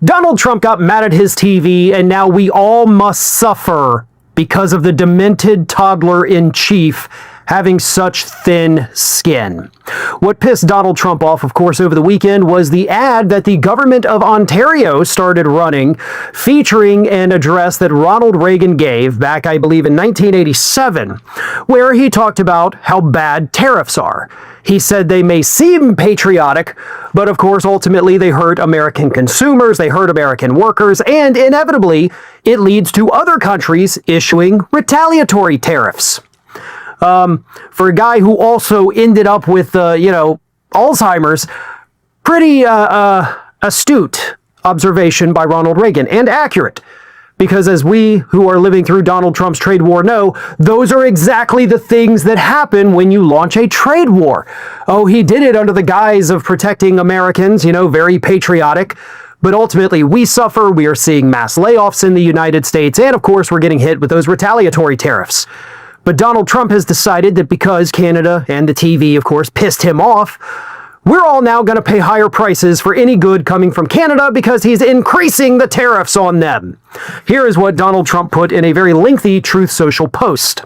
Donald Trump got mad at his TV, and now we all must suffer because of the demented toddler-in-chief having such thin skin. What pissed Donald Trump off, of course, over the weekend was the ad that the government of Ontario started running, featuring an address that Ronald Reagan gave back, I believe, in 1987, where he talked about how bad tariffs are. He said they may seem patriotic, but of course, ultimately, they hurt American consumers, they hurt American workers, and inevitably, it leads to other countries issuing retaliatory tariffs. For a guy who also ended up with, Alzheimer's, pretty astute observation by Ronald Reagan, and accurate. Because as we who are living through Donald Trump's trade war know, those are exactly the things that happen when you launch a trade war. Oh, he did it under the guise of protecting Americans, very patriotic. But ultimately, we suffer. We are seeing mass layoffs in the United States. And of course, we're getting hit with those retaliatory tariffs. But Donald Trump has decided that because Canada and the TV, of course, pissed him off, we're all now going to pay higher prices for any good coming from Canada because he's increasing the tariffs on them. Here is what Donald Trump put in a very lengthy Truth Social post.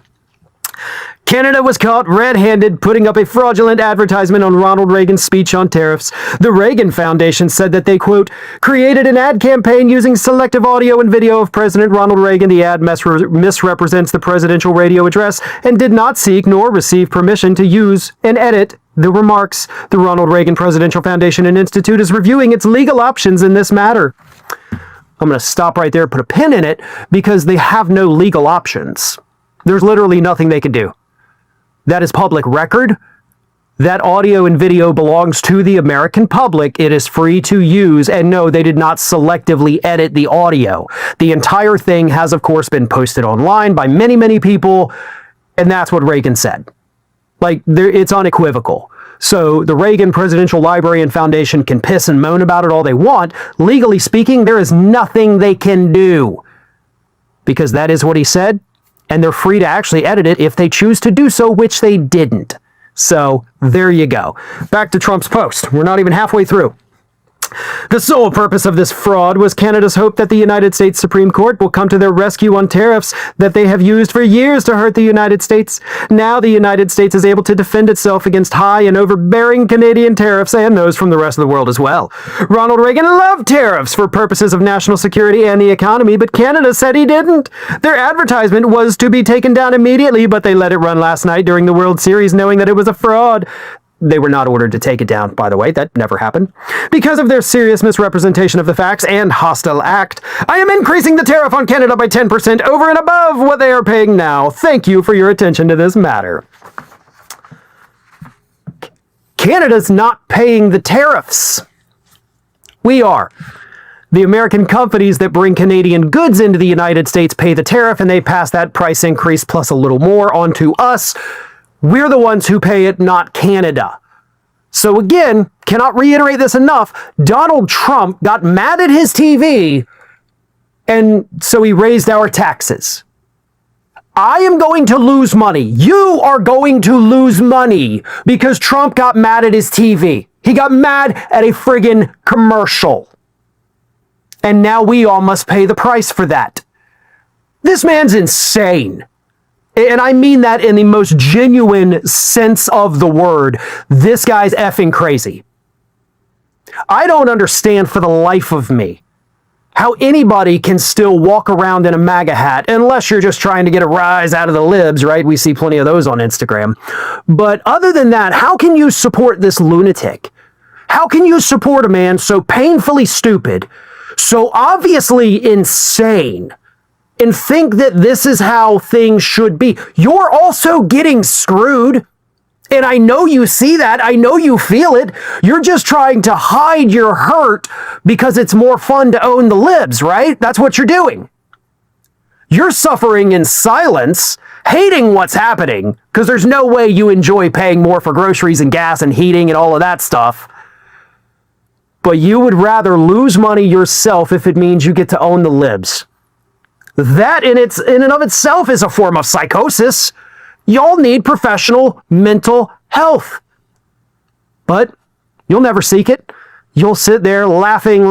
Canada was caught red-handed putting up a fraudulent advertisement on Ronald Reagan's speech on tariffs. The Reagan Foundation said that they, quote, created an ad campaign using selective audio and video of President Ronald Reagan. The ad misrepresents the presidential radio address and did not seek nor receive permission to use and edit the remarks. The Ronald Reagan Presidential Foundation and Institute is reviewing its legal options in this matter. I'm going to stop right there, put a pin in it, because they have no legal options. There's literally nothing they can do. That is public record. That audio and video belongs to the American public. It is free to use. And no, they did not selectively edit the audio. The entire thing has, of course, been posted online by many, many people. And that's what Reagan said. It's unequivocal. So the Reagan Presidential Library and Foundation can piss and moan about it all they want. Legally speaking, there is nothing they can do. Because that is what he said. And they're free to actually edit it if they choose to do so, which they didn't. So there you go. Back to Trump's post. We're not even halfway through. The sole purpose of this fraud was Canada's hope that the United States Supreme Court will come to their rescue on tariffs that they have used for years to hurt the United States. Now the United States is able to defend itself against high and overbearing Canadian tariffs and those from the rest of the world as well. Ronald Reagan loved tariffs for purposes of national security and the economy, but Canada said he didn't. Their advertisement was to be taken down immediately, but they let it run last night during the World Series knowing that it was a fraud. They were not ordered to take it down, by the way. That never happened. Because of their serious misrepresentation of the facts and hostile act, I am increasing the tariff on Canada by 10% over and above what they are paying now. Thank you for your attention to this matter. Canada's not paying the tariffs. We are. The American companies that bring Canadian goods into the United States pay the tariff, and they pass that price increase plus a little more onto us. We're the ones who pay it, not Canada. So again, cannot reiterate this enough, Donald Trump got mad at his TV, and so he raised our taxes. I am going to lose money. You are going to lose money because Trump got mad at his TV. He got mad at a friggin' commercial. And now we all must pay the price for that. This man's insane. And I mean that in the most genuine sense of the word. This guy's effing crazy. I don't understand for the life of me how anybody can still walk around in a MAGA hat, unless you're just trying to get a rise out of the libs, right? We see plenty of those on Instagram. But other than that, how can you support this lunatic? How can you support a man so painfully stupid, so obviously insane, and think that this is how things should be? You're also getting screwed. And I know you see that. I know you feel it. You're just trying to hide your hurt because it's more fun to own the libs, right? That's what you're doing. You're suffering in silence, hating what's happening, because there's no way you enjoy paying more for groceries and gas and heating and all of that stuff. But you would rather lose money yourself if it means you get to own the libs. That in and of itself is a form of psychosis. Y'all need professional mental health. But you'll never seek it You'll sit there laughing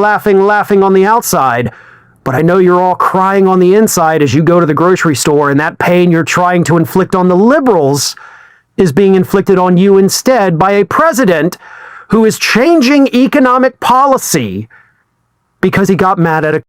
on the outside, but I know you're all crying on the inside as you go to the grocery store, and that pain you're trying to inflict on the liberals is being inflicted on you instead by a president who is changing economic policy because he got mad at a